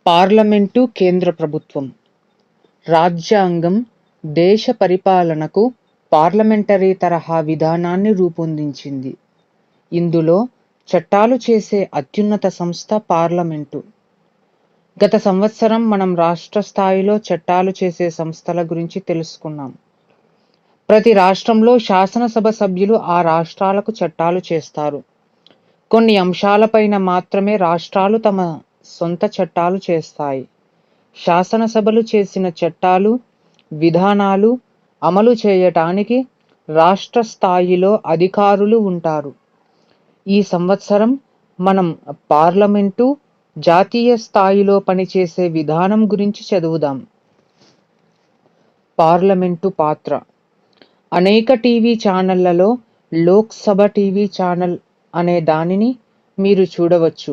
Parliament కేంద్ర ప్రభుత్వం. రాజ్యాంగం దేశ పరిపాలనకు పార్లమెంటరీ తరహా విధానాన్ని రూపొందించింది. ఇందులో చట్టాలు చేసే అత్యున్నత సంస్థ పార్లమెంటు. గత సంవత్సరం మనం రాష్ట్ర స్థాయిలో చట్టాలు చేసే సంస్థల గురించి తెలుసుకున్నాం. ప్రతి రాష్ట్రంలో శాసనసభ సభ్యులు ఆ రాష్ట్రాలకు చట్టాలు చేస్తారు. కొన్ని అంశాలపైన మాత్రమే రాష్ట్రాలు తమ సొంత చట్టాలు చేస్తాయి. శాసనసభలు చేసిన చట్టాలు, విధానాలు అమలు చేయటానికి రాష్ట్ర స్థాయిలో అధికారులు ఉంటారు. ఈ సంవత్సరం మనం పార్లమెంటు జాతీయ స్థాయిలో పనిచేసే విధానం గురించి చదువుదాం. పార్లమెంటు పాత్ర. అనేక టీవీ ఛానళ్లలో లోక్సభ టీవీ ఛానల్ అనే దానిని మీరు చూడవచ్చు.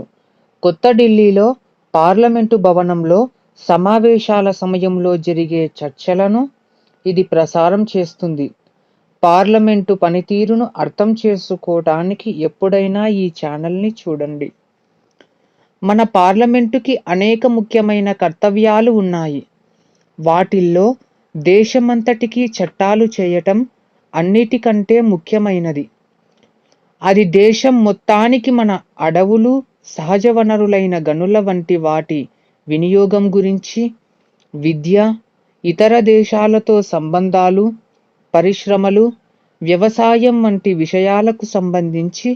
కొత్త ఢిల్లీలో పార్లమెంటు భవనంలో సమావేశాల సమయంలో జరిగే చర్చలను ఇది ప్రసారం చేస్తుంది. పార్లమెంటు పనితీరును అర్థం చేసుకోవటానికి ఎప్పుడైనా ఈ ఛానల్ని చూడండి. మన పార్లమెంటుకి అనేక ముఖ్యమైన కర్తవ్యాలు ఉన్నాయి. వాటిల్లో దేశమంతటికీ చట్టాలు చేయటం అన్నిటికంటే ముఖ్యమైనది. అది దేశం మొత్తానికి మన అడవులు, సహజ వనరులైన గనుల వంటి వాటి వినియోగం గురించి, విద్య, ఇతర దేశాలతో సంబంధాలు, పరిశ్రమలు, వ్యవసాయం వంటి విషయాలకు సంబంధించి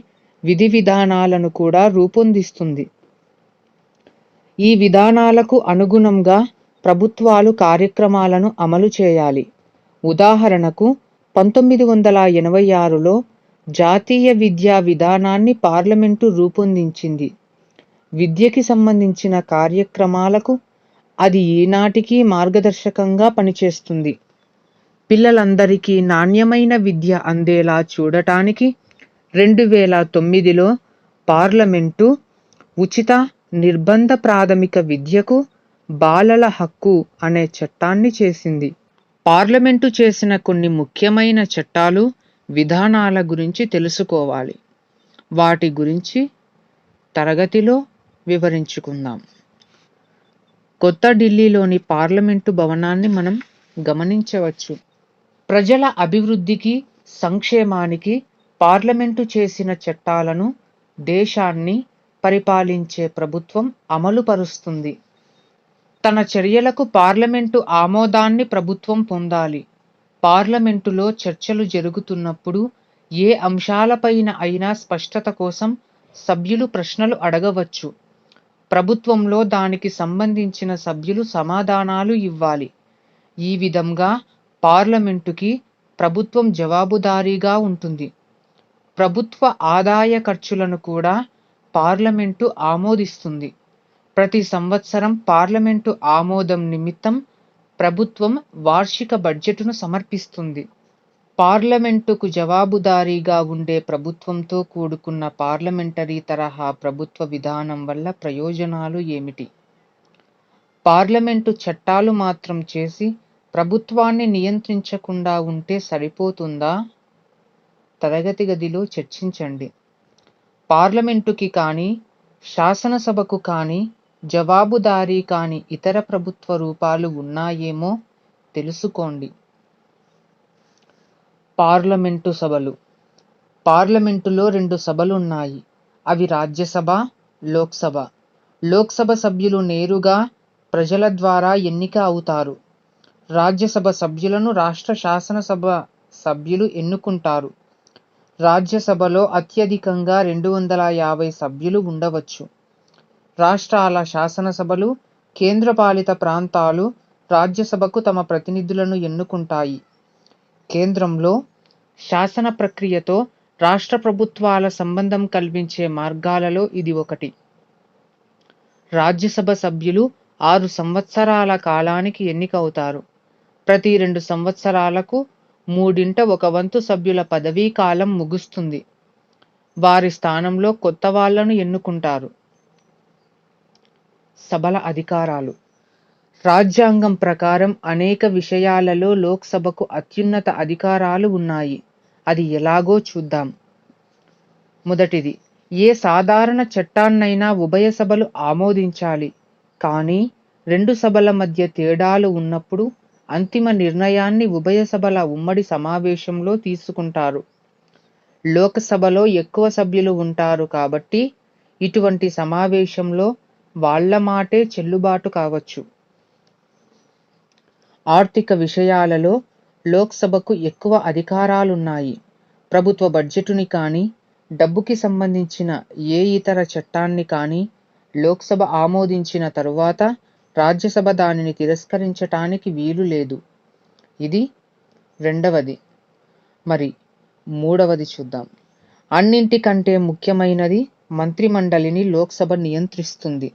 విధి విధానాలను కూడా రూపొందిస్తుంది. ఈ విధానాలకు అనుగుణంగా ప్రభుత్వాలు కార్యక్రమాలను అమలు చేయాలి. ఉదాహరణకు 1986లో జాతీయ విద్యా విధానాన్ని పార్లమెంటు రూపొందించింది. విద్యకి సంబంధించిన కార్యక్రమాలకు అది ఈనాటికి మార్గదర్శకంగా పనిచేస్తుంది. పిల్లలందరికీ నాణ్యమైన విద్య అందేలా చూడటానికి 2009లో పార్లమెంటు ఉచిత, నిర్బంధ ప్రాథమిక విద్యకు బాలల హక్కు అనే చట్టాన్ని చేసింది. పార్లమెంటు చేసిన కొన్ని ముఖ్యమైన చట్టాలు, విధానాల గురించి తెలుసుకోవాలి. వాటి గురించి తరగతిలో వివరించుకుందాం. కొత్త ఢిల్లీలోని పార్లమెంటు భవనాన్ని మనం గమనించవచ్చు. ప్రజల అభివృద్ధికి, సంక్షేమానికి పార్లమెంటు చేసిన చట్టాలను దేశాన్ని పరిపాలించే ప్రభుత్వం అమలు పరుస్తుంది. తన చర్యలకు పార్లమెంటు ఆమోదాన్ని ప్రభుత్వం పొందాలి. పార్లమెంటులో చర్చలు జరుగుతున్నప్పుడు ఏ అంశాలపైన అయినా స్పష్టత కోసం సభ్యులు ప్రశ్నలు అడగవచ్చు. ప్రభుత్వంలో దానికి సంబంధించిన సభ్యులు సమాధానాలు ఇవ్వాలి. ఈ విధంగా పార్లమెంటుకి ప్రభుత్వం జవాబుదారీగా ఉంటుంది. ప్రభుత్వ ఆదాయ ఖర్చులను కూడా పార్లమెంటు ఆమోదిస్తుంది. ప్రతి సంవత్సరం పార్లమెంటు ఆమోదం నిమిత్తం ప్రభుత్వం వార్షిక బడ్జెటును సమర్పిస్తుంది. పార్లమెంటుకు జవాబుదారీగా ఉండే ప్రభుత్వంతో కూడుకున్న పార్లమెంటరీ తరహా ప్రభుత్వ విధానం వల్ల ప్రయోజనాలు ఏమిటి? పార్లమెంటు చట్టాలు మాత్రం చేసి ప్రభుత్వాన్ని నియంత్రించకుండా ఉంటే సరిపోతుందా? తరగతి గదిలో చర్చించండి. పార్లమెంటుకి కానీ, శాసనసభకు కానీ జవాబుదారీ కాని ఇతర ప్రభుత్వ రూపాలు ఉన్నాయేమో తెలుసుకోండి. పార్లమెంటు సభలు. పార్లమెంటులో 2 సభలున్నాయి. అవి రాజ్యసభ, లోక్సభ. లోక్సభ సభ్యులు నేరుగా ప్రజల ద్వారా ఎన్నిక అవుతారు. రాజ్యసభ సభ్యులను రాష్ట్ర శాసనసభ సభ్యులు ఎన్నుకుంటారు. రాజ్యసభలో అత్యధికంగా 250 సభ్యులు ఉండవచ్చు. రాష్ట్రాల శాసనసభలు, కేంద్రపాలిత ప్రాంతాలు రాజ్యసభకు తమ ప్రతినిధులను ఎన్నుకుంటాయి. కేంద్రంలో శాసన ప్రక్రియతో రాష్ట్ర ప్రభుత్వాల సంబంధం కల్పించే మార్గాలలో ఇది ఒకటి. రాజ్యసభ సభ్యులు 6 సంవత్సరాల కాలానికి ఎన్నికవుతారు. ప్రతి 2 సంవత్సరాలకు 1/3 సభ్యుల పదవీ కాలం ముగుస్తుంది. వారి స్థానంలో కొత్త వాళ్లను ఎన్నుకుంటారు. సభల అధికారాలు. రాజ్యాంగం ప్రకారం అనేక విషయాలలో లోక్సభకు అత్యున్నత అధికారాలు ఉన్నాయి. అది ఎలాగో చూద్దాం. మొదటిది, ఏ సాధారణ చట్టాన్నైనా ఉభయ సభలు ఆమోదించాలి. కానీ రెండు సభల మధ్య తేడాలు ఉన్నప్పుడు అంతిమ నిర్ణయాన్ని ఉభయ సభల ఉమ్మడి సమావేశంలో తీసుకుంటారు. లోకసభలో ఎక్కువ సభ్యులు ఉంటారు కాబట్టి ఇటువంటి సమావేశంలో వాళ్ళ మాటే చెల్లుబాటు కావచ్చు. ఆర్థిక విషయాలలో లోక్సభకు ఎక్కువ అధికారాలున్నాయి. ప్రభుత్వ బడ్జెటుని కానీ, డబ్బుకి సంబంధించిన ఏ ఇతర చట్టాన్ని కానీ లోక్సభ ఆమోదించిన తరువాత రాజ్యసభ దానిని తిరస్కరించటానికి వీలు లేదు. ఇది రెండవది. మరి మూడవది చూద్దాం. అన్నింటికంటే ముఖ్యమైనది మంత్రిమండలిని లోక్సభ నియంత్రిస్తుంది.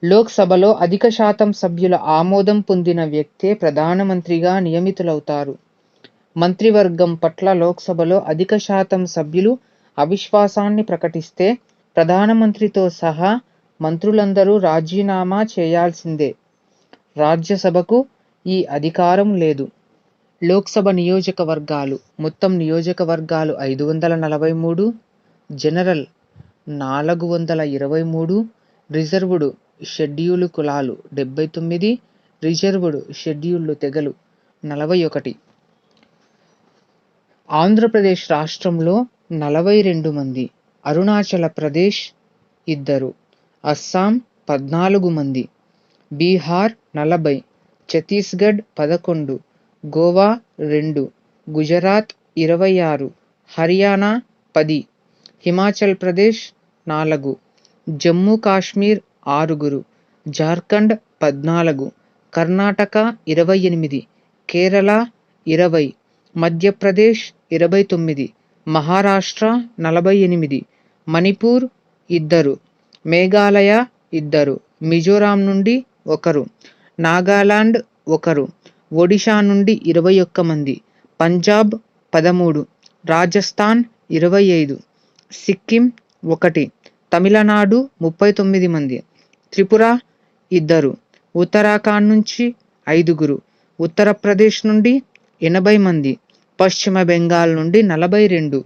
లోక్సభలో అధిక శాతం సభ్యుల ఆమోదం పొందిన వ్యక్తే ప్రధానమంత్రిగా నియమితులవుతారు. మంత్రివర్గం పట్ల లోక్సభలో అధిక శాతం సభ్యులు అవిశ్వాసాన్ని ప్రకటిస్తే ప్రధానమంత్రితో సహా మంత్రులందరూ రాజీనామా చేయాల్సిందే. రాజ్యసభకు ఈ అధికారం లేదు. లోక్సభ నియోజకవర్గాలు. మొత్తం నియోజకవర్గాలు 543, జనరల్ 423, రిజర్వుడు షెడ్యూలు కులాలు 79, రిజర్వుడు షెడ్యూల్డ్ తెగలు 41. ఆంధ్రప్రదేశ్ రాష్ట్రంలో 42 మంది, అరుణాచల ప్రదేశ్ 2, అస్సాం 14 మంది, బీహార్ 40, ఛత్తీస్గఢ్ 11, గోవా 2, గుజరాత్ 26, హర్యానా 10, హిమాచల్ ప్రదేశ్ 4, జమ్మూ కాశ్మీర్ 6, జార్ఖండ్ 14, కర్ణాటక 28, కేరళ 20, మధ్యప్రదేశ్ 29, మహారాష్ట్ర 48, మణిపూర్ 2, మేఘాలయ 2, మిజోరాం నుండి 1, నాగాలాండ్ 1, ఒడిషా నుండి 21 మంది, పంజాబ్ 13, రాజస్థాన్ 25, సిక్కిం 1, తమిళనాడు 39 మంది, త్రిపుర 2, ఉత్తరాఖండ్ నుంచి 5, ఉత్తరప్రదేశ్ నుండి 80 మంది, పశ్చిమ బెంగాల్ నుండి 42.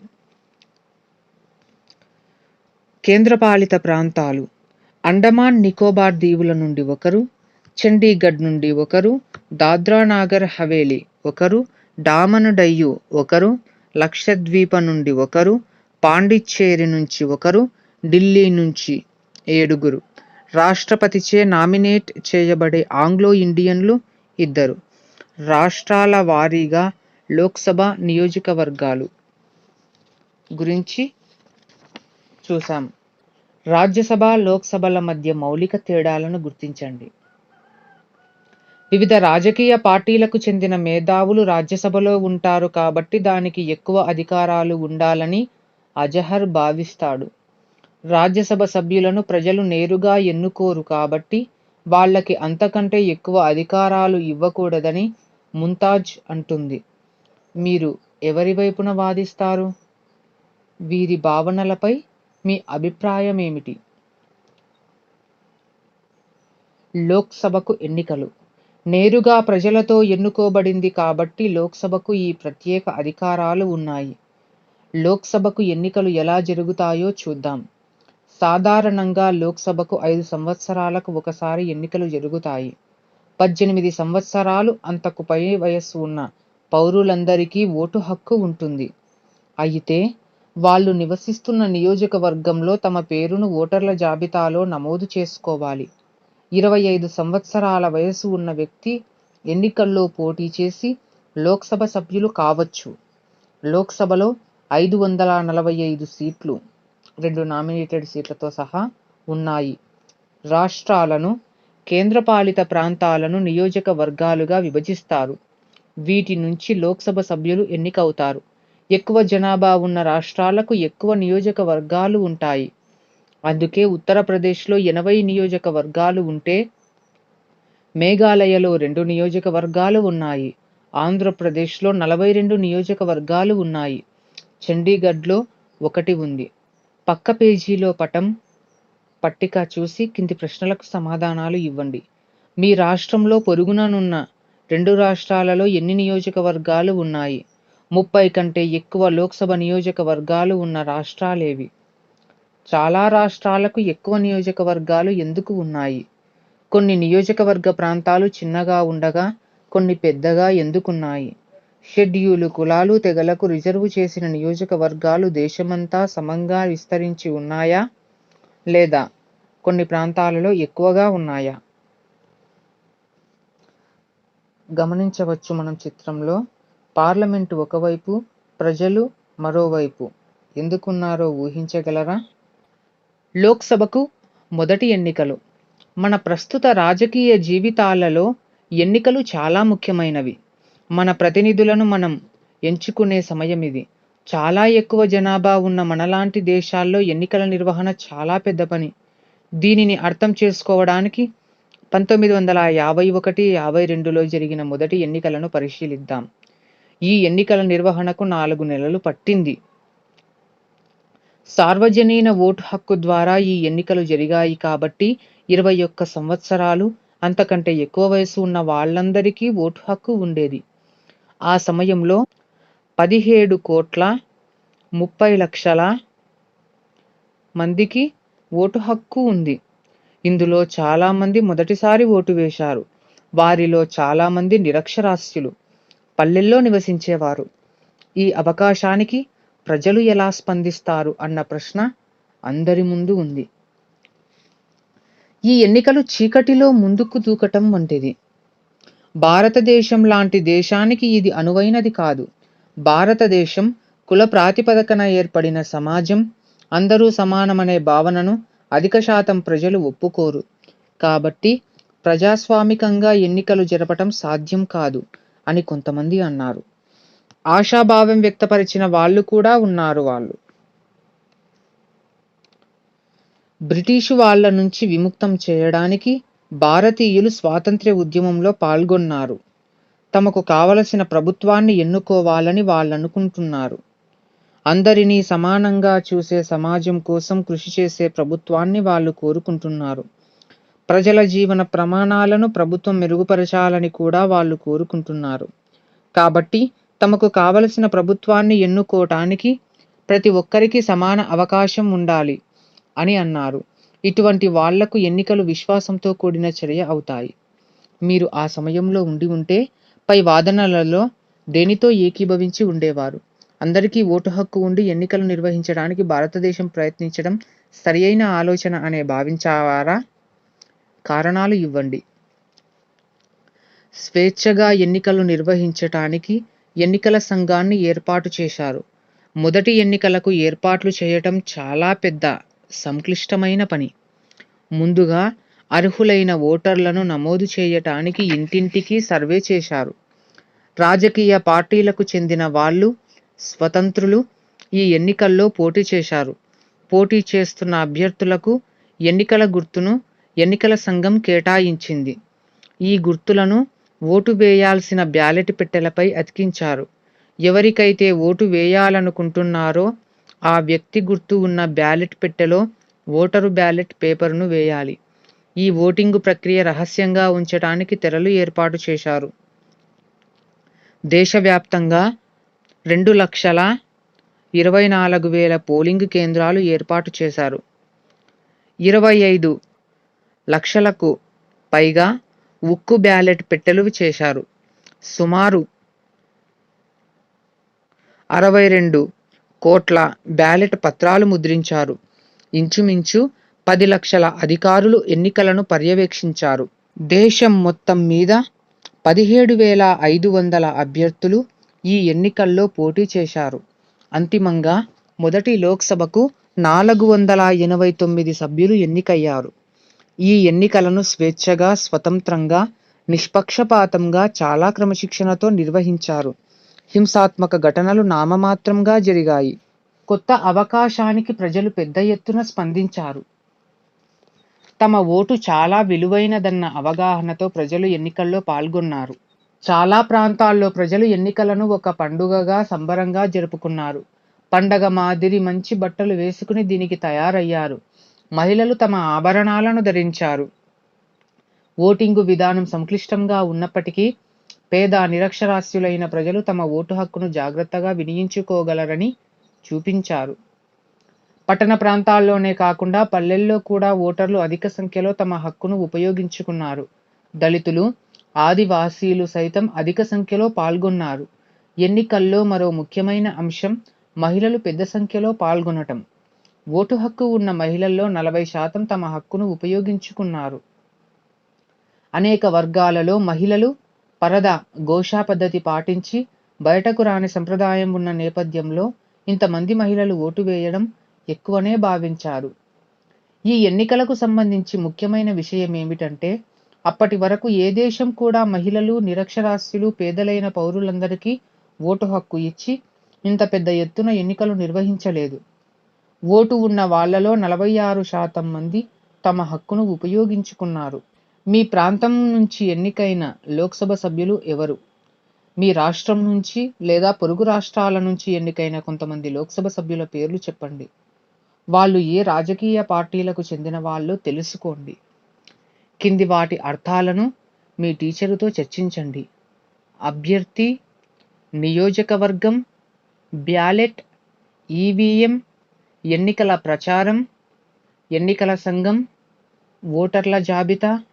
కేంద్రపాలిత ప్రాంతాలు. అండమాన్ నికోబార్ దీవుల నుండి 1, చండీగఢ్ నుండి 1, దాద్రా నగర్ హవేలీ 1, డామన్ డయ్యు 1, లక్షద్వీప నుండి 1, పాండిచ్చేరి నుంచి 1, ఢిల్లీ నుంచి 7. రాష్ట్రపతిచే నామినేట్ చేయబడే ఆంగ్లో ఇండియన్లు 2. రాష్ట్రాల వారీగా లోక్సభ నియోజకవర్గాలు గురించి చూసాం. రాజ్యసభ, లోక్సభల మధ్య మౌలిక తేడాలను గుర్తించండి. వివిధ రాజకీయ పార్టీలకు చెందిన మేధావులు రాజ్యసభలో ఉంటారు కాబట్టి దానికి ఎక్కువ అధికారాలు ఉండాలని అజహర్ భావిస్తాడు. రాజ్యసభ సభ్యులను ప్రజలు నేరుగా ఎన్నుకోరు కాబట్టి వాళ్ళకి అంతకంటే ఎక్కువ అధికారాలు ఇవ్వకూడదని ముంతాజ్ అంటుంది. మీరు ఎవరి వైపున వాదిస్తారు? వీరి భావనలపై మీ అభిప్రాయమేమిటి? లోక్సభకు ఎన్నికలు. నేరుగా ప్రజలతో ఎన్నుకోబడింది కాబట్టి లోక్సభకు ఈ ప్రత్యేక అధికారాలు ఉన్నాయి. లోక్సభకు ఎన్నికలు ఎలా జరుగుతాయో చూద్దాం. సాధారణంగా లోక్సభకు 5 సంవత్సరాలకు ఒకసారి ఎన్నికలు జరుగుతాయి. 18 సంవత్సరాలు అంతకు పై వయస్సు ఉన్న పౌరులందరికీ ఓటు హక్కు ఉంటుంది. అయితే వాళ్ళు నివసిస్తున్న నియోజకవర్గంలో తమ పేరును ఓటర్ల జాబితాలో నమోదు చేసుకోవాలి. 25 సంవత్సరాల వయసు ఉన్న వ్యక్తి ఎన్నికల్లో పోటీ చేసి లోక్సభ సభ్యులు కావచ్చు. లోక్సభలో 545 సీట్లు, 2 నామినేటెడ్ సీట్లతో సహా ఉన్నాయి. రాష్ట్రాలను, కేంద్రపాలిత ప్రాంతాలను నియోజకవర్గాలుగా విభజిస్తారు. వీటి నుంచి లోక్సభ సభ్యులు ఎన్నికవుతారు. ఎక్కువ జనాభా ఉన్న రాష్ట్రాలకు ఎక్కువ నియోజకవర్గాలు ఉంటాయి. అందుకే ఉత్తరప్రదేశ్లో 80 నియోజకవర్గాలు ఉంటే మేఘాలయలో 2 నియోజకవర్గాలు ఉన్నాయి. ఆంధ్రప్రదేశ్లో 42 నియోజకవర్గాలు ఉన్నాయి. చండీగఢ్లో 1 ఉంది. పక్క పేజీలో పట్టిక చూసి కింది ప్రశ్నలకు సమాధానాలు ఇవ్వండి. మీ రాష్ట్రంలో పొరుగుననున్న 2 రాష్ట్రాలలో ఎన్ని నియోజకవర్గాలు ఉన్నాయి? 30 కంటే ఎక్కువ లోక్సభ నియోజకవర్గాలు ఉన్న రాష్ట్రాలేవి? చాలా రాష్ట్రాలకు ఎక్కువ నియోజకవర్గాలు ఎందుకు ఉన్నాయి? కొన్ని నియోజకవర్గ ప్రాంతాలు చిన్నగా ఉండగా కొన్ని పెద్దగా ఎందుకున్నాయి? షెడ్యూలు కులాలు, తెగలకు రిజర్వు చేసిన నియోజకవర్గాలు దేశమంతా సమంగా విస్తరించి ఉన్నాయా? లేదా కొన్ని ప్రాంతాలలో ఎక్కువగా ఉన్నాయా? గమనించవచ్చు మనం చిత్రంలో పార్లమెంటు ఒకవైపు, ప్రజలు మరోవైపు ఎందుకున్నారో ఊహించగలరా? లోక్సభకు మొదటి ఎన్నికలు. మన ప్రస్తుత రాజకీయ జీవితాలలో ఎన్నికలు చాలా ముఖ్యమైనవి. మన ప్రతినిధులను మనం ఎంచుకునే సమయమిది. చాలా ఎక్కువ జనాభా ఉన్న మనలాంటి దేశాల్లో ఎన్నికల నిర్వహణ చాలా పెద్ద పని. దీనిని అర్థం చేసుకోవడానికి 1951-52లో జరిగిన మొదటి ఎన్నికలను పరిశీలిద్దాం. ఈ ఎన్నికల నిర్వహణకు 4 నెలలు పట్టింది. సార్వజనీన ఓటు హక్కు ద్వారా ఈ ఎన్నికలు జరిగాయి కాబట్టి 21 సంవత్సరాలు అంతకంటే ఎక్కువ వయసు ఉన్న వాళ్ళందరికీ ఓటు హక్కు ఉండేది. ఆ సమయంలో 17,30,00,000 మందికి ఓటు హక్కు ఉంది. ఇందులో చాలామంది మొదటిసారి ఓటు వేశారు. వారిలో చాలామంది నిరక్షరాస్యులు, పల్లెల్లో నివసించేవారు. ఈ అవకాశానికి ప్రజలు ఎలా స్పందిస్తారు అన్న ప్రశ్న అందరి ముందు ఉంది. ఈ ఎన్నికలు చీకటిలో ముందుకు దూకటం వంటిది. భారతదేశం లాంటి దేశానికి ఇది అనువైనది కాదు. భారతదేశం కుల ప్రాతిపదికన ఏర్పడిన సమాజం. అందరూ సమానమనే భావనను అధిక శాతం ప్రజలు ఒప్పుకోరు. కాబట్టి ప్రజాస్వామికంగా ఎన్నికలు జరపటం సాధ్యం కాదు అని కొంతమంది అన్నారు. ఆశాభావం వ్యక్తపరిచిన వాళ్ళు కూడా ఉన్నారు. బ్రిటిషు వాళ్ళ నుంచి విముక్తం చేయడానికి భారతీయులు స్వాతంత్ర్య ఉద్యమంలో పాల్గొన్నారు. తమకు కావలసిన ప్రభుత్వాన్ని ఎన్నుకోవాలని వాళ్ళనుకుంటున్నారు. అందరినీ సమానంగా చూసే సమాజం కోసం కృషి చేసే ప్రభుత్వాన్ని వాళ్ళు కోరుకుంటున్నారు. ప్రజల జీవన ప్రమాణాలను ప్రభుత్వం మెరుగుపరచాలని కూడా వాళ్ళు కోరుకుంటున్నారు. కాబట్టి తమకు కావలసిన ప్రభుత్వాన్ని ఎన్నుకోవటానికి ప్రతి ఒక్కరికి సమాన అవకాశం ఉండాలి అని అన్నారు. ఇటువంటి వాళ్లకు ఎన్నికలు విశ్వాసంతో కూడిన చర్య అవుతాయి. మీరు ఆ సమయంలో ఉండి ఉంటే పై వాదనలలో దేనితో ఏకీభవించి ఉండేవారు? అందరికీ ఓటు హక్కు ఉండి ఎన్నికలు నిర్వహించడానికి భారతదేశం ప్రయత్నించడం సరియైన ఆలోచన అనే భావించావారా? కారణాలు ఇవ్వండి. స్వేచ్ఛగా ఎన్నికలు నిర్వహించటానికి ఎన్నికల సంఘాన్ని ఏర్పాటు చేశారు. మొదటి ఎన్నికలకు ఏర్పాట్లు చేయటం చాలా పెద్ద సంక్లిష్టమైన పని. ముందుగా అర్హులైన ఓటర్లను నమోదు చేయటానికి ఇంటింటికి సర్వే చేశారు. రాజకీయ పార్టీలకు చెందిన వాళ్ళు, స్వతంత్రులు ఈ ఎన్నికల్లో పోటీ చేశారు. పోటీ చేస్తున్న అభ్యర్థులకు ఎన్నికల గుర్తును ఎన్నికల సంఘం కేటాయించింది. ఈ గుర్తులను ఓటు వేయాల్సిన బ్యాలెట్ పెట్టెలపై అతికించారు. ఎవరికైతే ఓటు వేయాలనుకుంటున్నారో ఆ వ్యక్తి గుర్తు ఉన్న బ్యాలెట్ పెట్టెలో ఓటరు బ్యాలెట్ పేపర్ను వేయాలి. ఈ ఓటింగు ప్రక్రియ రహస్యంగా ఉంచటానికి తెరలు ఏర్పాటు చేశారు. దేశవ్యాప్తంగా 2,24,000 పోలింగ్ కేంద్రాలు ఏర్పాటు చేశారు. 25 లక్షలకు పైగా ఉక్కు బ్యాలెట్ పెట్టెలు చేశారు. సుమారు 62 కోట్ల బ్యాలెట్ పత్రాలు ముద్రించారు. ఇంచుమించు 10 లక్షల అధికారులు ఎన్నికలను పర్యవేక్షించారు. దేశం మొత్తం మీద 17,500 అభ్యర్థులు ఈ ఎన్నికల్లో పోటీ చేశారు. అంతిమంగా మొదటి లోక్సభకు 489 సభ్యులు ఎన్నికయ్యారు. ఈ ఎన్నికలను స్వేచ్ఛగా, స్వతంత్రంగా, నిష్పక్షపాతంగా, చాలా క్రమశిక్షణతో నిర్వహించారు. హింసాత్మక ఘటనలు నామమాత్రంగా జరిగాయి. కొత్త అవకాశానికి ప్రజలు పెద్ద ఎత్తున స్పందించారు. తమ ఓటు చాలా విలువైనదన్న అవగాహనతో ప్రజలు ఎన్నికల్లో పాల్గొన్నారు. చాలా ప్రాంతాల్లో ప్రజలు ఎన్నికలను ఒక పండుగగా, సంబరంగా జరుపుకున్నారు. పండగ మాదిరి మంచి బట్టలు వేసుకుని దీనికి తయారయ్యారు. మహిళలు తమ ఆభరణాలను ధరించారు. ఓటింగు విధానం సంక్లిష్టంగా ఉన్నప్పటికీ పేద, నిరక్షరాస్యులైన ప్రజలు తమ ఓటు హక్కును జాగ్రత్తగా వినియోగించుకోగలరని చూపించారు. పట్టణ ప్రాంతాల్లోనే కాకుండా పల్లెల్లో కూడా ఓటర్లు అధిక సంఖ్యలో తమ హక్కును ఉపయోగించుకున్నారు. దళితులు, ఆదివాసీలు సైతం అధిక సంఖ్యలో పాల్గొన్నారు. ఎన్నికల్లో మరో ముఖ్యమైన అంశం మహిళలు పెద్ద సంఖ్యలో పాల్గొనటం. ఓటు హక్కు ఉన్న మహిళల్లో 40% తమ హక్కును ఉపయోగించుకున్నారు. అనేక వర్గాలలో మహిళలు పరదా, ఘోషా పద్ధతి పాటించి బయటకు రాని సంప్రదాయం ఉన్న నేపథ్యంలో ఇంతమంది మహిళలు ఓటు వేయడం ఎక్కువనే భావించారు. ఈ ఎన్నికలకు సంబంధించి ముఖ్యమైన విషయం ఏమిటంటే, అప్పటి వరకు ఏ దేశం కూడా మహిళలు, నిరక్షరాస్యులు, పేదలైన పౌరులందరికీ ఓటు హక్కు ఇచ్చి ఇంత పెద్ద ఎత్తున ఎన్నికలు నిర్వహించలేదు. ఓటు ఉన్న వాళ్లలో 46% మంది తమ హక్కును ఉపయోగించుకున్నారు. మీ ప్రాంతం నుంచి ఎన్నికైన లోక్సభ సభ్యులు ఎవరు? మీ రాష్ట్రం నుంచి లేదా పొరుగు రాష్ట్రాల నుంచి ఎన్నికైన కొంతమంది లోక్సభ సభ్యుల పేర్లు చెప్పండి. వాళ్ళు ఏ రాజకీయ పార్టీలకు చెందిన వాళ్ళో తెలుసుకోండి. కింది వాటి అర్థాలను మీ టీచరుతో చర్చించండి. అభ్యర్థి, నియోజకవర్గం, బ్యాలెట్, ఈవీఎం, ఎన్నికల ప్రచారం, ఎన్నికల సంఘం, ఓటర్ల జాబితా,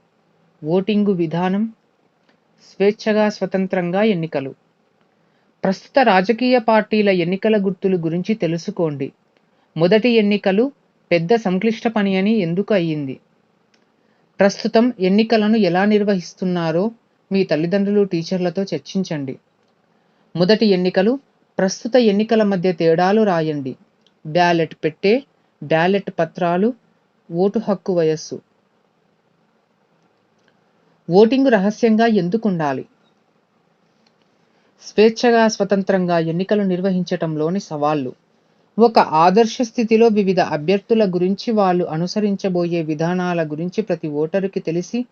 ఓటింగు విధానం, స్వేచ్ఛగా స్వతంత్రంగా ఎన్నికలు. ప్రస్తుత రాజకీయ పార్టీల ఎన్నికల గుర్తులు గురించి తెలుసుకోండి. మొదటి ఎన్నికలు పెద్ద సంక్లిష్ట పని అని ఎందుకు అయ్యింది? ప్రస్తుతం ఎన్నికలను ఎలా నిర్వహిస్తున్నారో మీ తల్లిదండ్రులు, టీచర్లతో చర్చించండి. మొదటి ఎన్నికలు, ప్రస్తుత ఎన్నికల మధ్య తేడాలు రాయండి. బ్యాలెట్ పెట్టే, బ్యాలెట్ పత్రాలు, ఓటు హక్కు వయస్సు. ఓటింగు రహస్యంగా ఎందుకు ఉండాలి? స్వేచ్ఛగా స్వతంత్రంగా ఎన్నికలు నిర్వహించటంలోని సవాళ్లు. ఒక ఆదర్శ స్థితిలో వివిధ అభ్యర్థుల గురించి, వాళ్ళు అనుసరించబోయే విధానాల గురించి ప్రతి ఓటరుకి తెలిసి,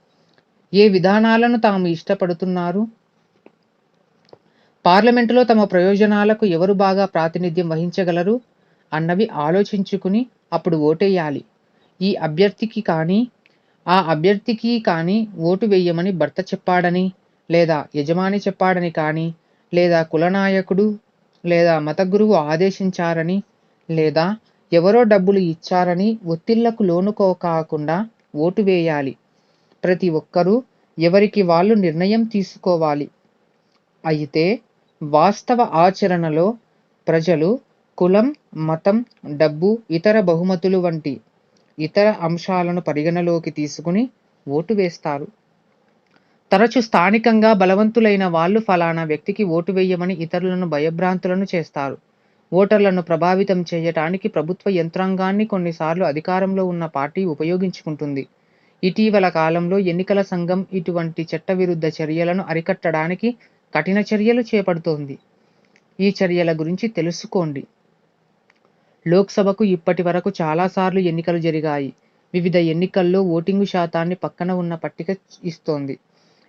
ఏ విధానాలను తాము ఇష్టపడుతున్నారు, పార్లమెంటులో తమ ప్రయోజనాలకు ఎవరు బాగా ప్రాతినిధ్యం వహించగలరు అన్నవి ఆలోచించుకుని అప్పుడు ఓటేయాలి. ఈ అభ్యర్థికి కానీ, ఆ అభ్యర్థికి కానీ ఓటు వేయమని భర్త చెప్పాడని, లేదా యజమాని చెప్పాడని కానీ, లేదా కులనాయకుడు లేదా మత గురువు ఆదేశించారని, లేదా ఎవరో డబ్బులు ఇచ్చారని ఒత్తిళ్లకు లోనుకోకాకుండా ఓటు వేయాలి. ప్రతి ఒక్కరూ ఎవరికి వాళ్ళు నిర్ణయం తీసుకోవాలి. అయితే వాస్తవ ఆచరణలో ప్రజలు కులం, మతం, డబ్బు, ఇతర బహుమతులు వంటి ఇతర అంశాలను పరిగణలోకి తీసుకుని ఓటు వేస్తారు. తరచు స్థానికంగా బలవంతులైన వాళ్ళు ఫలానా వ్యక్తికి ఓటు వేయమని ఇతరులను భయభ్రాంతులను చేస్తారు. ఓటర్లను ప్రభావితం చేయటానికి ప్రభుత్వ యంత్రాంగాన్ని కొన్నిసార్లు అధికారంలో ఉన్న పార్టీ ఉపయోగించుకుంటుంది. ఇటీవల కాలంలో ఎన్నికల సంఘం ఇటువంటి చట్టవిరుద్ధ చర్యలను అరికట్టడానికి కఠిన చర్యలు చేపడుతోంది. ఈ చర్యల గురించి తెలుసుకోండి. లోక్సభకు ఇప్పటి వరకు చాలాసార్లు ఎన్నికలు జరిగాయి. వివిధ ఎన్నికల్లో ఓటింగు శాతాన్ని పక్కన ఉన్న పట్టిక ఇస్తోంది.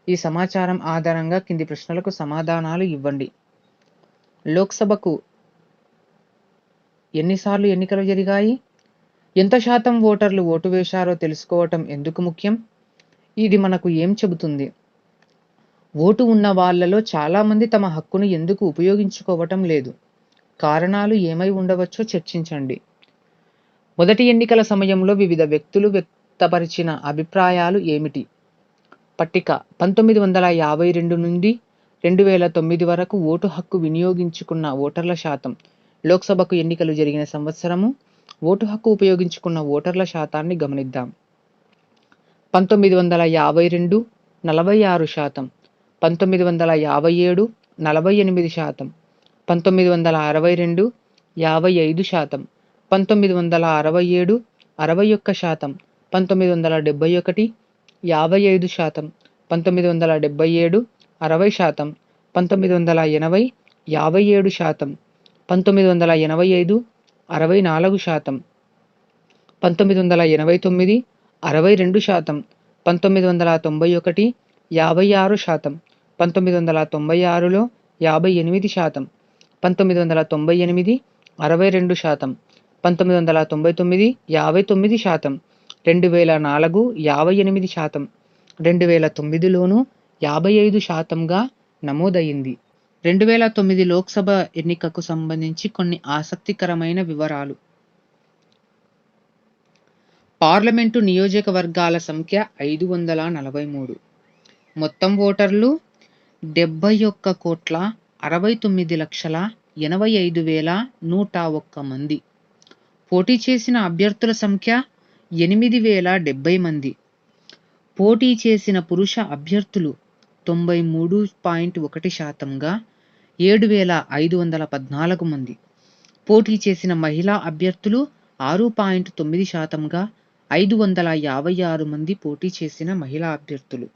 ఈ సమాచారం ఆధారంగా కింది ప్రశ్నలకు సమాధానాలు ఇవ్వండి. లోక్సభకు ఎన్నిసార్లు ఎన్నికలు జరిగాయి? ఎంత శాతం ఓటర్లు ఓటు వేశారో తెలుసుకోవటం ఎందుకు ముఖ్యం? ఇది మనకు ఏం చెబుతుంది? ఓటు ఉన్న వాళ్లలో చాలామంది తమ హక్కును ఎందుకు ఉపయోగించుకోవటం లేదు? కారణాలు ఏమై ఉండవచ్చో చర్చించండి. మొదటి ఎన్నికల సమయంలో వివిధ వ్యక్తులు వ్యక్తపరిచిన అభిప్రాయాలు ఏమిటి? పట్టిక 1952 నుండి 2009 వరకు ఓటు హక్కు వినియోగించుకున్న ఓటర్ల శాతం. లోక్సభకు ఎన్నికలు జరిగిన సంవత్సరము, ఓటు హక్కు ఉపయోగించుకున్న ఓటర్ల శాతాన్ని గమనిద్దాం. 1952 46%, 1957 48%, 1962 55%, 1967 61%, 1971 55%, 1977 60%, 1980 57%, 1985 64%, 1989 62%, 1991 56%, 1996లో 58%, 1998 62%, 1999 59%, 2004 58%, 2009లోనూ 55%గా నమోదయింది. 2009 లోక్సభ ఎన్నికకు సంబంధించి కొన్ని ఆసక్తికరమైన వివరాలు. పార్లమెంటు నియోజకవర్గాల సంఖ్య 543. మొత్తం ఓటర్లు 71,69,85,101 మంది. పోటీ చేసిన అభ్యర్థుల సంఖ్య 8,070 మంది. పోటీ చేసిన పురుష అభ్యర్థులు 93.1%గా 7,514 మంది. పోటీ చేసిన మహిళా అభ్యర్థులు 6.9%గా 556 మంది పోటీ చేసిన మహిళా అభ్యర్థులు.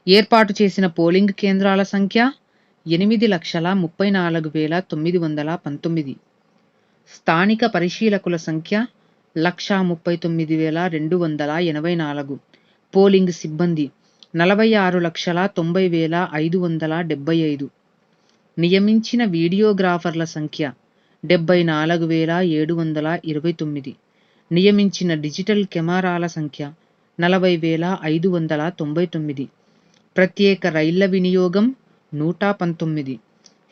ఏర్పాటు చేసిన పోలింగ్ కేంద్రాల సంఖ్య 8,34,919. స్థానిక పరిశీలకుల సంఖ్య 1,39,284. పోలింగ్ సిబ్బంది 46,90,575. నియమించిన వీడియోగ్రాఫర్ల సంఖ్య 74,729. నియమించిన డిజిటల్ కెమెరాల సంఖ్య 40,599. ప్రత్యేక రైళ్ల వినియోగం 119.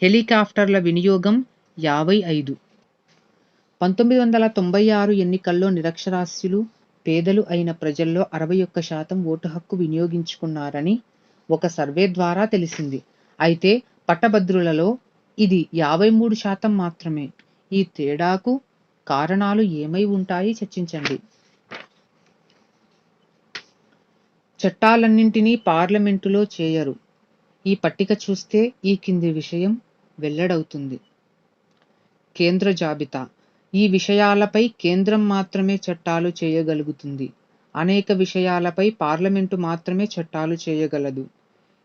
హెలికాప్టర్ల వినియోగం 55. 1996 ఎన్నికల్లో నిరక్షరాస్యులు, పేదలు అయిన ప్రజల్లో 61% ఓటు హక్కు వినియోగించుకున్నారని ఒక సర్వే ద్వారా తెలిసింది. అయితే పట్టభద్రులలో ఇది 53% మాత్రమే. ఈ తేడాకు కారణాలు ఏమై ఉంటాయి చర్చించండి. చట్టాలన్నింటినీ పార్లమెంటులో చేయరు. ఈ పట్టిక చూస్తే ఈ కింది విషయం వెల్లడవుతుంది. కేంద్ర జాబితా. ఈ విషయాలపై కేంద్రం మాత్రమే చట్టాలు చేయగలుగుతుంది. అనేక విషయాలపై పార్లమెంటు మాత్రమే చట్టాలు చేయగలదు.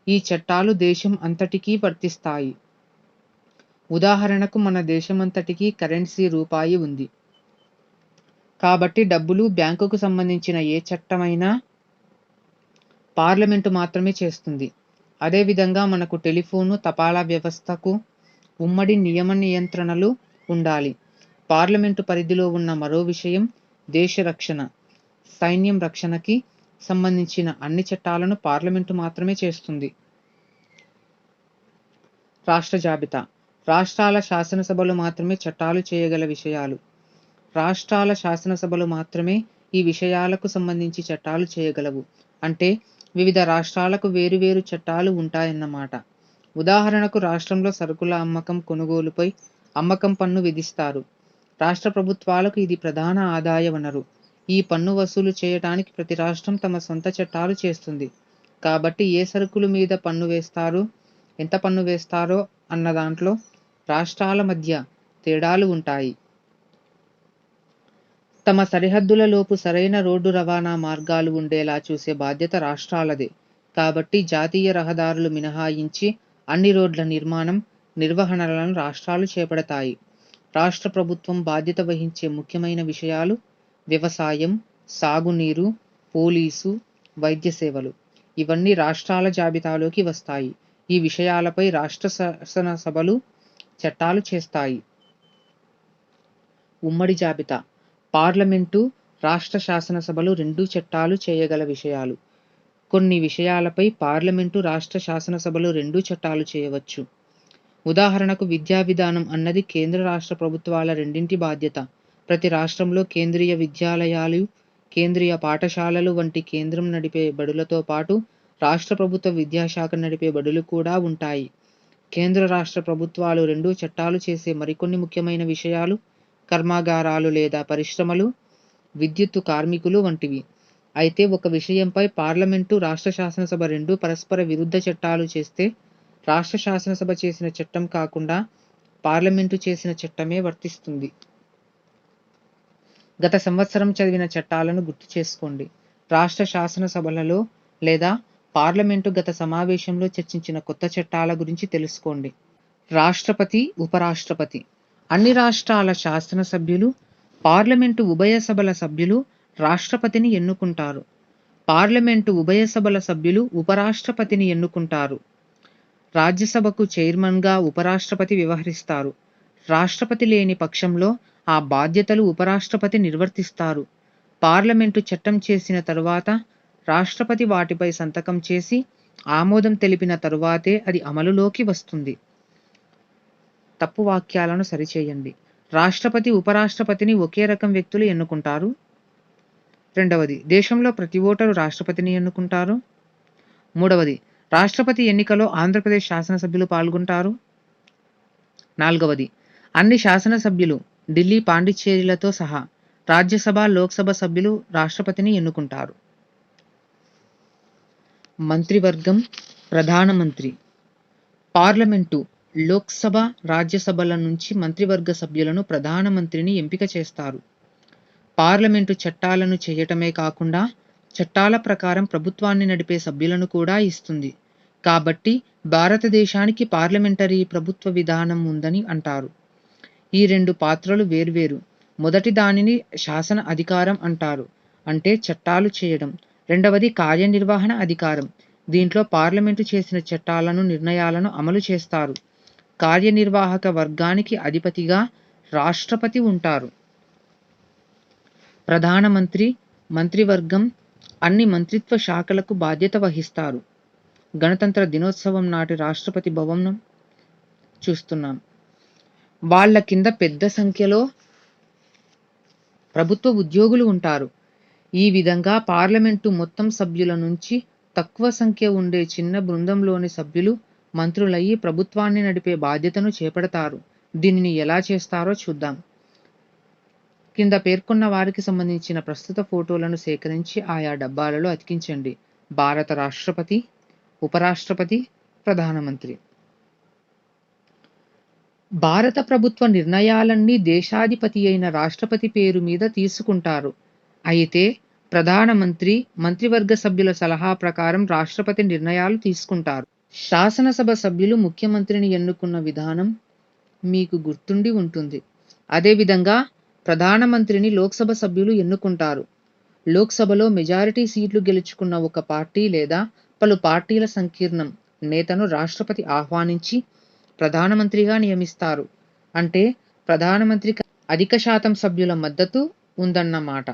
ఈ చట్టాలు దేశం అంతటికీ వర్తిస్తాయి. ఉదాహరణకు మన దేశమంతటికీ కరెన్సీ రూపాయి ఉంది. కాబట్టి డబ్బులు, బ్యాంకుకు సంబంధించిన ఏ చట్టమైనా పార్లమెంటు మాత్రమే చేస్తుంది. అదేవిధంగా మనకు టెలిఫోను, తపాలా వ్యవస్థకు ఉమ్మడి నియమ నియంత్రణలు ఉండాలి. పార్లమెంటు పరిధిలో ఉన్న మరో విషయం దేశ రక్షణ. సైన్యం రక్షణకి సంబంధించిన అన్ని చట్టాలను పార్లమెంటు మాత్రమే చేస్తుంది. రాష్ట్ర జాబితా. రాష్ట్రాల శాసనసభలు మాత్రమే చట్టాలు చేయగల విషయాలు. రాష్ట్రాల శాసనసభలు మాత్రమే ఈ విషయాలకు సంబంధించి చట్టాలు చేయగలవు. అంటే వివిధ రాష్ట్రాలకు వేరువేరు చట్టాలు ఉంటాయన్నమాట. ఉదాహరణకు రాష్ట్రంలో సరుకుల అమ్మకం, కొనుగోలుపై అమ్మకం పన్ను విధిస్తారు. రాష్ట్ర ప్రభుత్వాలకు ఇది ప్రధాన ఆదాయ వనరు. ఈ పన్ను వసూలు చేయడానికి ప్రతి రాష్ట్రం తమ సొంత చట్టాలు చేస్తుంది. కాబట్టి ఏ సరుకుల మీద పన్ను వేస్తారు, ఎంత పన్ను వేస్తారో అన్న దాంట్లో రాష్ట్రాల మధ్య తేడాలు ఉంటాయి. తమ సరిహద్దులలోపు సరైన రోడ్డు రవాణా మార్గాలు ఉండేలా చూసే బాధ్యత రాష్ట్రాలదే. కాబట్టి జాతీయ రహదారులు మినహాయించి అన్ని రోడ్ల నిర్మాణం, నిర్వహణలను రాష్ట్రాలు చేపడతాయి. రాష్ట్ర ప్రభుత్వం బాధ్యత వహించే ముఖ్యమైన విషయాలు వ్యవసాయం, సాగునీరు, పోలీసు, వైద్య సేవలు. ఇవన్నీ రాష్ట్రాల జాబితాలోకి వస్తాయి. ఈ విషయాలపై రాష్ట్ర శాసనసభలు చట్టాలు చేస్తాయి. ఉమ్మడి జాబితా. పార్లమెంటు, రాష్ట్ర శాసనసభలు రెండూ చట్టాలు చేయగల విషయాలు. కొన్ని విషయాలపై పార్లమెంటు, రాష్ట్ర శాసనసభలు రెండూ చట్టాలు చేయవచ్చు. ఉదాహరణకు విద్యా విధానం అన్నది కేంద్ర రాష్ట్ర ప్రభుత్వాల రెండింటి బాధ్యత. ప్రతి రాష్ట్రంలో కేంద్రీయ విద్యాలయాలు, కేంద్రీయ పాఠశాలలు వంటి కేంద్రం నడిపే బడులతో పాటు రాష్ట్ర ప్రభుత్వ విద్యాశాఖ నడిపే బడులు కూడా ఉంటాయి. కేంద్ర రాష్ట్ర ప్రభుత్వాలు రెండూ చట్టాలు చేసే మరికొన్ని ముఖ్యమైన విషయాలు కర్మాగారాలు లేదా పరిశ్రమలు, విద్యుత్తు కార్మికులు వంటివి. అయితే ఒక విషయంపై పార్లమెంటు, రాష్ట్ర శాసనసభ రెండూ పరస్పర విరుద్ధ చట్టాలు చేస్తే రాష్ట్ర శాసనసభ చేసిన చట్టం కాకుండా పార్లమెంటు చేసిన చట్టమే వర్తిస్తుంది. గత సంవత్సరం చదివిన చట్టాలను గుర్తు చేసుకోండి. రాష్ట్ర శాసనసభలలో లేదా పార్లమెంటు గత సమావేశంలో చర్చించిన కొత్త చట్టాల గురించి తెలుసుకోండి. రాష్ట్రపతి, ఉపరాష్ట్రపతి. అన్ని రాష్ట్రాల శాసనసభ్యులు, పార్లమెంటు ఉభయ సభల సభ్యులు రాష్ట్రపతిని ఎన్నుకుంటారు. పార్లమెంటు ఉభయ సభల సభ్యులు ఉపరాష్ట్రపతిని ఎన్నుకుంటారు. రాజ్యసభకు చైర్మన్గా ఉపరాష్ట్రపతి వ్యవహరిస్తారు. రాష్ట్రపతి లేని పక్షంలో ఆ బాధ్యతలు ఉపరాష్ట్రపతి నిర్వర్తిస్తారు. పార్లమెంటు చట్టం చేసిన తరువాత రాష్ట్రపతి వాటిపై సంతకం చేసి ఆమోదం తెలిపిన తరువాతే అది అమలులోకి వస్తుంది. తప్పు వాక్యాలను సరిచేయండి. రాష్ట్రపతి, ఉపరాష్ట్రపతిని ఒకే రకం వ్యక్తులు ఎన్నుకుంటారు. రెండవది, దేశంలో ప్రతి ఓటరు రాష్ట్రపతిని ఎన్నుకుంటారు. మూడవది, రాష్ట్రపతి ఎన్నికలో ఆంధ్రప్రదేశ్ శాసనసభ్యులు పాల్గొంటారు. నాలుగవది, అన్ని శాసనసభ్యులు ఢిల్లీ, పాండిచ్చేరిలతో సహా రాజ్యసభ, లోక్సభ సభ్యులు రాష్ట్రపతిని ఎన్నుకుంటారు. మంత్రివర్గం, ప్రధానమంత్రి. పార్లమెంటు, లోక్సభ, రాజ్యసభల నుంచి మంత్రివర్గ సభ్యులను ప్రధానమంత్రిని ఎంపిక చేస్తారు. పార్లమెంటు చట్టాలను చేయటమే కాకుండా చట్టాల ప్రకారం ప్రభుత్వాన్ని నడిపే సభ్యులను కూడా ఇస్తుంది. కాబట్టి భారతదేశానికి పార్లమెంటరీ ప్రభుత్వ విధానం ఉందని అంటారు. ఈ రెండు పాత్రలు వేర్వేరు. మొదటి దానిని శాసన అధికారం అంటారు, అంటే చట్టాలు చేయడం. రెండవది కార్యనిర్వహణ అధికారం. దీంట్లో పార్లమెంటు చేసిన చట్టాలను, నిర్ణయాలను అమలు చేస్తారు. కార్యనిర్వాహక వర్గానికి అధిపతిగా రాష్ట్రపతి ఉంటారు. ప్రధానమంత్రి, మంత్రివర్గం అన్ని మంత్రిత్వ శాఖలకు బాధ్యత వహిస్తారు. గణతంత్ర దినోత్సవం నాటి రాష్ట్రపతి భవనం చూస్తున్నాం. వాళ్ళ కింద పెద్ద సంఖ్యలో ప్రభుత్వ ఉద్యోగులు ఉంటారు. ఈ విధంగా పార్లమెంటు మొత్తం సభ్యుల నుంచి తక్కువ సంఖ్య ఉండే చిన్న బృందంలోని సభ్యులు మంత్రులయ్యి ప్రభుత్వాన్ని నడిపే బాధ్యతను చేపడతారు. దీనిని ఎలా చేస్తారో చూద్దాం. కింద పేర్కొన్న వారికి సంబంధించిన ప్రస్తుత ఫోటోలను సేకరించి ఆయా డబ్బాలలో అతికించండి. భారత రాష్ట్రపతి, ఉపరాష్ట్రపతి, ప్రధానమంత్రి. భారత ప్రభుత్వ నిర్ణయాలన్నీ దేశాధిపతి అయిన రాష్ట్రపతి పేరు మీద తీసుకుంటారు. అయితే ప్రధానమంత్రి, మంత్రివర్గ సభ్యుల సలహా ప్రకారం రాష్ట్రపతి నిర్ణయాలు తీసుకుంటారు. శాసనసభ సభ్యులు ముఖ్యమంత్రిని ఎన్నుకున్న విధానం మీకు గుర్తుండి ఉంటుంది. అదేవిధంగా ప్రధానమంత్రిని లోక్సభ సభ్యులు ఎన్నుకుంటారు. లోక్సభలో మెజారిటీ సీట్లు గెలుచుకున్న ఒక పార్టీ లేదా పలు పార్టీల సంకీర్ణం నేతను రాష్ట్రపతి ఆహ్వానించి ప్రధానమంత్రిగా నియమిస్తారు. అంటే ప్రధానమంత్రికి అధిక శాతం సభ్యుల మద్దతు ఉందన్నమాట.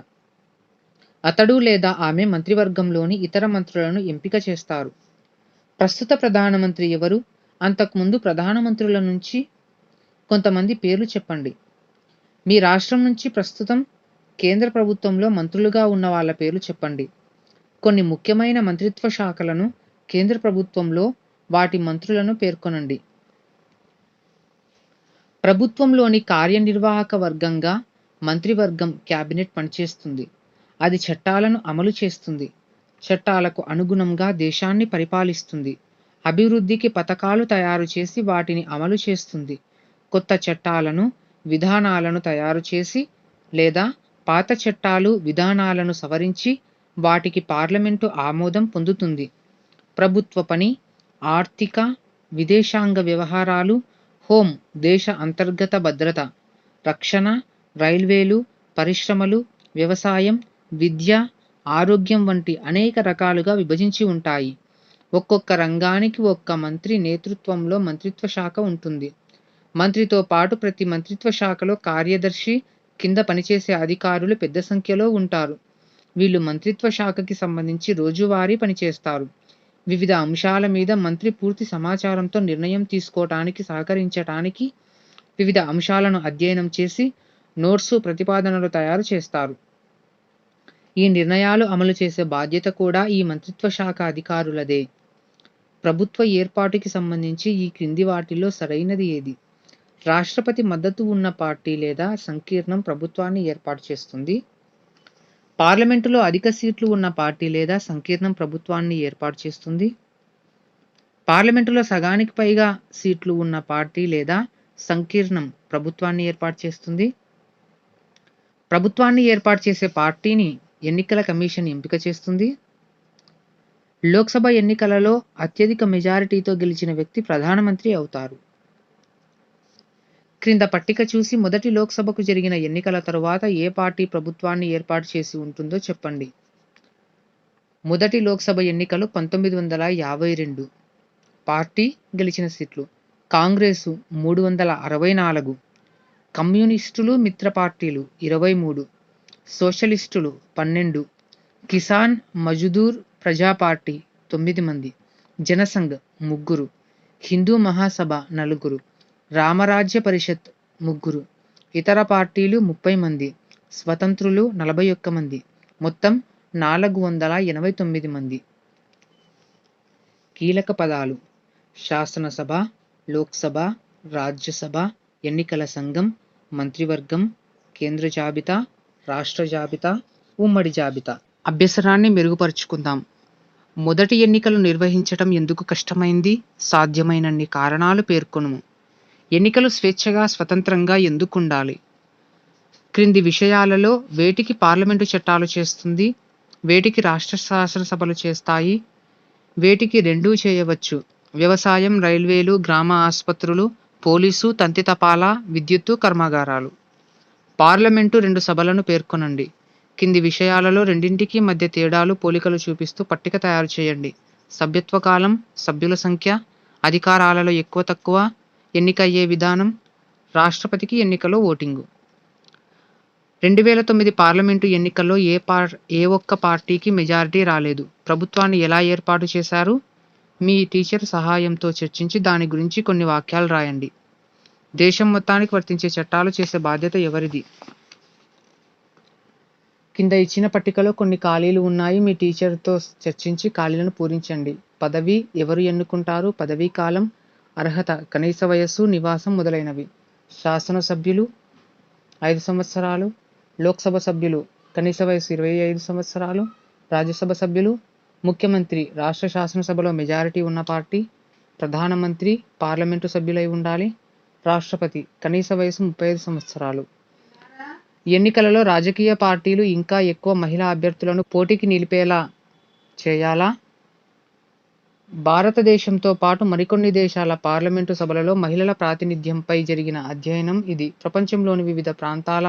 అతడు లేదా ఆమె మంత్రివర్గంలోని ఇతర మంత్రులను ఎంపిక చేస్తారు. ప్రస్తుత ప్రధానమంత్రి ఎవరు? అంతకుముందు ప్రధానమంత్రుల నుంచి కొంతమంది పేర్లు చెప్పండి. మీ రాష్ట్రం నుంచి ప్రస్తుతం కేంద్ర ప్రభుత్వంలో మంత్రులుగా ఉన్న వాళ్ళ పేర్లు చెప్పండి. కొన్ని ముఖ్యమైన మంత్రిత్వ శాఖలను కేంద్ర ప్రభుత్వంలో వాటి మంత్రులను పేర్కొనండి. ప్రభుత్వంలోని కార్యనిర్వాహక వర్గంగా మంత్రివర్గం, క్యాబినెట్ పనిచేస్తుంది. అది చట్టాలను అమలు చేస్తుంది. చట్టాలకు అనుగుణంగా దేశాన్ని పరిపాలిస్తుంది. అభివృద్ధికి పథకాలు తయారు చేసి వాటిని అమలు చేస్తుంది. కొత్త చట్టాలను, విధానాలను తయారు చేసి లేదా పాత చట్టాలు, విధానాలను సవరించి వాటికి పార్లమెంటు ఆమోదం పొందుతుంది. ప్రభుత్వ పని ఆర్థిక, విదేశాంగ వ్యవహారాలు, హోం దేశ అంతర్గత భద్రత, రక్షణ, రైల్వేలు, పరిశ్రమలు, వ్యవసాయం, విద్య, ఆరోగ్యం వంటి అనేక రకాలుగా విభజించి ఉంటాయి. ఒక్కొక్క రంగానికి ఒక్క మంత్రి నేతృత్వంలో మంత్రిత్వ శాఖ ఉంటుంది. మంత్రితో పాటు ప్రతి మంత్రిత్వ శాఖలో కార్యదర్శి కింద పనిచేసే అధికారులు పెద్ద సంఖ్యలో ఉంటారు. వీళ్ళు మంత్రిత్వ శాఖకి సంబంధించి రోజువారీ పనిచేస్తారు. వివిధ అంశాల మీద మంత్రి పూర్తి సమాచారంతో నిర్ణయం తీసుకోవటానికి, సహకరించటానికి వివిధ అంశాలను అధ్యయనం చేసి నోట్సు, ప్రతిపాదనలు తయారు చేస్తారు. ఈ నిర్ణయాలు అమలు చేసే బాధ్యత కూడా ఈ మంత్రిత్వ శాఖ అధికారులదే. ప్రభుత్వ ఏర్పాటుకి సంబంధించి ఈ క్రింది వాటిలో సరైనది ఏది? రాష్ట్రపతి మద్దతు ఉన్న పార్టీ లేదా సంకీర్ణం ప్రభుత్వాన్ని ఏర్పాటు చేస్తుంది. పార్లమెంటులో అధిక సీట్లు ఉన్న పార్టీ లేదా సంకీర్ణం ప్రభుత్వాన్ని ఏర్పాటు చేస్తుంది. పార్లమెంటులో సగానికి పైగా సీట్లు ఉన్న పార్టీ లేదా సంకీర్ణం ప్రభుత్వాన్ని ఏర్పాటు చేస్తుంది. ప్రభుత్వాన్ని ఏర్పాటు చేసే పార్టీని ఎన్నికల కమిషన్ ఎంపిక చేస్తుంది. లోక్సభ ఎన్నికలలో అత్యధిక మెజారిటీతో గెలిచిన వ్యక్తి ప్రధానమంత్రి అవుతారు. క్రింద పట్టిక చూసి మొదటి లోక్సభకు జరిగిన ఎన్నికల తరువాత ఏ పార్టీ ప్రభుత్వాన్ని ఏర్పాటు చేసి ఉంటుందో చెప్పండి. మొదటి లోక్సభ ఎన్నికలు 1952. పార్టీ గెలిచిన సీట్లు: కాంగ్రెసు 364, కమ్యూనిస్టులు మిత్ర పార్టీలు 23, సోషలిస్టులు 12, కిసాన్ మజ్దూర్ ప్రజా పార్టీ 9 మంది, జనసంఘ్ 3, హిందూ మహాసభ 4, రామరాజ్య పరిషత్ 3, ఇతర పార్టీలు 30 మంది, స్వతంత్రులు 41 మంది, మొత్తం 489 మంది. కీలక పదాలు: శాసనసభ, లోక్సభ, రాజ్యసభ, ఎన్నికల సంఘం, మంత్రివర్గం, కేంద్ర జాబితా, రాష్ట్ర జాబితా, ఉమ్మడి జాబితా. అభ్యసనాన్ని మెరుగుపరుచుకుందాం. మొదటి ఎన్నికలు నిర్వహించటం ఎందుకు కష్టమైంది? సాధ్యమైనన్ని కారణాలు పేర్కొనుము. ఎన్నికలు స్వేచ్ఛగా, స్వతంత్రంగా ఎందుకుండాలి? క్రింది విషయాలలో వేటికి పార్లమెంటు చట్టాలు చేస్తుంది, వేటికి రాష్ట్ర శాసనసభలు చేస్తాయి, వేటికి రెండూ చేయవచ్చు? వ్యవసాయం, రైల్వేలు, గ్రామ ఆసుపత్రులు, పోలీసు, తంతి తపాలా, విద్యుత్తు కర్మాగారాలు. పార్లమెంటు 2 సభలను పేర్కొనండి. కింది విషయాలలో రెండింటికి మధ్య తేడాలు, పోలికలు చూపిస్తూ పట్టిక తయారు చేయండి. సభ్యత్వ కాలం, సభ్యుల సంఖ్య, అధికారాలలో ఎక్కువ తక్కువ, ఎన్నికయ్యే విధానం, రాష్ట్రపతికి ఎన్నికలో ఓటింగు. 2009 పార్లమెంటు ఎన్నికల్లో ఏ ఒక్క పార్టీకి మెజారిటీ రాలేదు. ప్రభుత్వాన్ని ఎలా ఏర్పాటు చేశారు? మీ టీచర్ సహాయంతో చర్చించి దాని గురించి కొన్ని వాక్యాలు రాయండి. దేశం మొత్తానికి వర్తించే చట్టాలు చేసే బాధ్యత ఎవరిది? కింద ఇచ్చిన పట్టికలో కొన్ని ఖాళీలు ఉన్నాయి. మీ టీచర్తో చర్చించి ఖాళీలను పూరించండి. పదవి ఎవరు ఎన్నుకుంటారు? పదవీ కాలం, అర్హత, కనీస వయస్సు, నివాసం మొదలైనవి. శాసనసభ్యులు 5 సంవత్సరాలు, లోక్సభ సభ్యులు కనీస వయస్సు 25 సంవత్సరాలు, రాజ్యసభ సభ్యులు, ముఖ్యమంత్రి రాష్ట్ర శాసనసభలో మెజారిటీ ఉన్న పార్టీ, ప్రధానమంత్రి పార్లమెంటు సభ్యులై ఉండాలి, రాష్ట్రపతి కనీస వయసు 35 సంవత్సరాలు. ఎన్నికలలో రాజకీయ పార్టీలు ఇంకా ఎక్కువ మహిళా అభ్యర్థులను పోటీకి నిలిపేలా చేయాలా? భారతదేశంతో పాటు మరికొన్ని దేశాల పార్లమెంటు సభలలో మహిళల ప్రాతినిధ్యంపై జరిగిన అధ్యయనం ఇది. ప్రపంచంలోని వివిధ ప్రాంతాల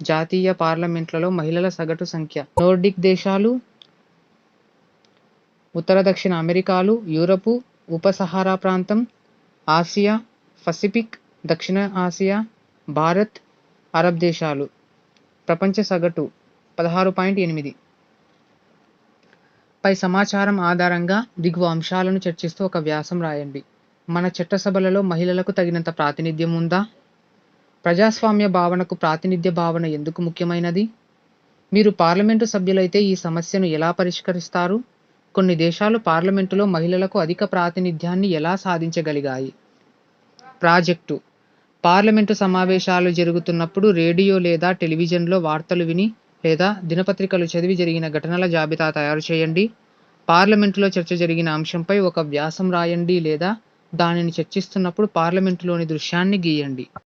జాతీయ పార్లమెంట్లలో మహిళల సగటు సంఖ్య. నోర్డిక్ దేశాలు, ఉత్తర దక్షిణ అమెరికాలు, యూరపు ఉపసహారా ప్రాంతం, ఆసియా, పసిఫిక్, దక్షిణ ఆసియా, భారత్, అరబ్ దేశాలు. ప్రపంచ సగటు 16.8. పై సమాచారం ఆధారంగా దిగువ అంశాలను చర్చిస్తూ ఒక వ్యాసం రాయండి. మన చట్టసభలలో మహిళలకు తగినంత ప్రాతినిధ్యం ఉందా? ప్రజాస్వామ్య భావనకు ప్రాతినిధ్య భావన ఎందుకు ముఖ్యమైనది? మీరు పార్లమెంటు సభ్యులైతే ఈ సమస్యను ఎలా పరిష్కరిస్తారు? కొన్ని దేశాలు పార్లమెంటులో మహిళలకు అధిక ప్రాతినిధ్యాన్ని ఎలా సాధించగలిగాయి? ప్రాజెక్టు: పార్లమెంటు సమావేశాలు జరుగుతున్నప్పుడు రేడియో లేదా టెలివిజన్లో వార్తలు విని లేదా దినపత్రికలు చదివి జరిగిన ఘటనల జాబితా తయారు చేయండి. పార్లమెంటులో చర్చ జరిగిన అంశంపై ఒక వ్యాసం రాయండి లేదా దానిని చర్చిస్తున్నప్పుడు పార్లమెంటులోని దృశ్యాన్ని గీయండి.